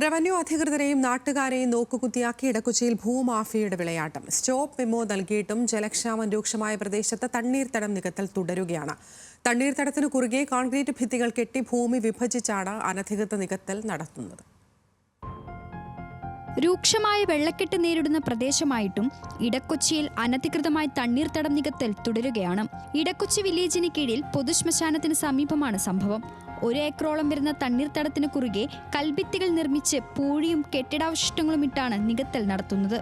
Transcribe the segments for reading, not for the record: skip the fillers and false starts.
Revenue അധികൃതരെയും നാട്ടുകാരെയും നോക്കുകുത്തിയാക്കി ഇടക്കൊച്ചിയിൽ ഭൂമാഫിയയുടെ വിളയാട്ടം. Stop memo നൽകിയിട്ടും ജലക്ഷാമം രൂക്ഷമായ പ്രദേശത്ത് തണ്ണീർത്തടം നികത്തൽ തുടരുകയാണ്. തണ്ണീർത്തടത്തിനു കുറുകെ കോൺക്രീറ്റ് ഭിത്തികൾ കെട്ടി ഭൂമി വിഭജിച്ചാണ് അനധികൃത നികത്തൽ നടത്തുന്നത്. രൂക്ഷമായ വെള്ളക്കെട്ട് നേരിടുന്ന പ്രദേശമായിട്ടും ഇടക്കൊച്ചിയിൽ അനധികൃതമായി തണ്ണീർത്തടം നികത്തൽ തുടരുകയാണ്. ഇടക്കൊച്ചി വില്ലേജിന് കീഴിൽ പൊതുശ്മശാനത്തിന് സമീപമാണ് സംഭവം. 1 ഏക്കറോളം വരുന്ന തണ്ണീർത്തടത്തിന് കുറുകെ കൽഭിത്തികൾ നിർമ്മിച്ച് പൂഴിയും കെട്ടിടാവശിഷ്ടങ്ങളും ഇട്ടാണ് നികത്തൽ നടത്തുന്നത്.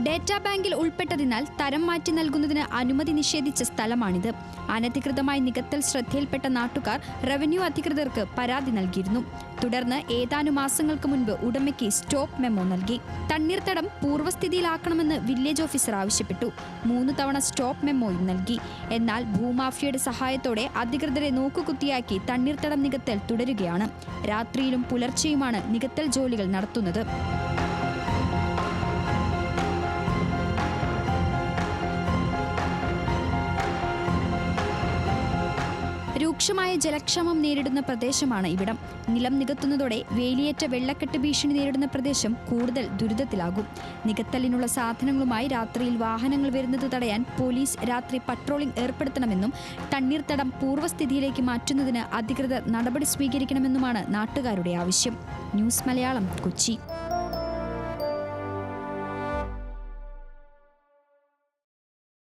ഡേറ്റാ ബാങ്കിൽ ഉൾപ്പെട്ടതിനാൽ തരം മാറ്റി നൽകുന്നതിന് അനുമതി നിഷേധിച്ച സ്ഥലമാണിത്. അനധികൃതമായി നികത്തൽ ശ്രദ്ധയിൽപ്പെട്ട നാട്ടുകാർ റവന്യൂ അധികൃതർക്ക് പരാതി നൽകിയിരുന്നു. തുടർന്ന് ഏതാനും മാസങ്ങൾക്ക് മുൻപ് ഉടമയ്ക്ക് സ്റ്റോപ്പ് മെമ്മോ നൽകി. തണ്ണീർത്തടം പൂർവ്വസ്ഥിതിയിലാക്കണമെന്ന് വില്ലേജ് ഓഫീസർ ആവശ്യപ്പെട്ടു. 3 തവണ സ്റ്റോപ്പ് മെമ്മോയും നൽകി. എന്നാൽ ഭൂമാഫിയയുടെ സഹായത്തോടെ അധികൃതരെ നോക്കുകുത്തിയാക്കി തണ്ണീർത്തടം നികത്തൽ തുടരുകയാണ്. രാത്രിയിലും പുലർച്ചെയുമാണ് നികത്തൽ ജോലികൾ നടത്തുന്നത്. രൂക്ഷമായ ജലക്ഷാമം നേരിടുന്ന പ്രദേശമാണ് ഇവിടം. നിലം നികത്തുന്നതോടെ വേലിയേറ്റ വെള്ളക്കെട്ട് ഭീഷണി നേരിടുന്ന പ്രദേശം കൂടുതൽ ദുരിതത്തിലാകും. നികത്തലിനുള്ള സാധനങ്ങളുമായി രാത്രിയിൽ വാഹനങ്ങൾ വരുന്നത് തടയാൻ പോലീസ് രാത്രി പട്രോളിംഗ് ഏർപ്പെടുത്തണമെന്നും തണ്ണീർത്തടം പൂർവ്വസ്ഥിതിയിലേക്ക് മാറ്റുന്നതിന് അധികൃതർ നടപടി സ്വീകരിക്കണമെന്നുമാണ് നാട്ടുകാരുടെ ആവശ്യം. ന്യൂസ് മലയാളം, കൊച്ചി.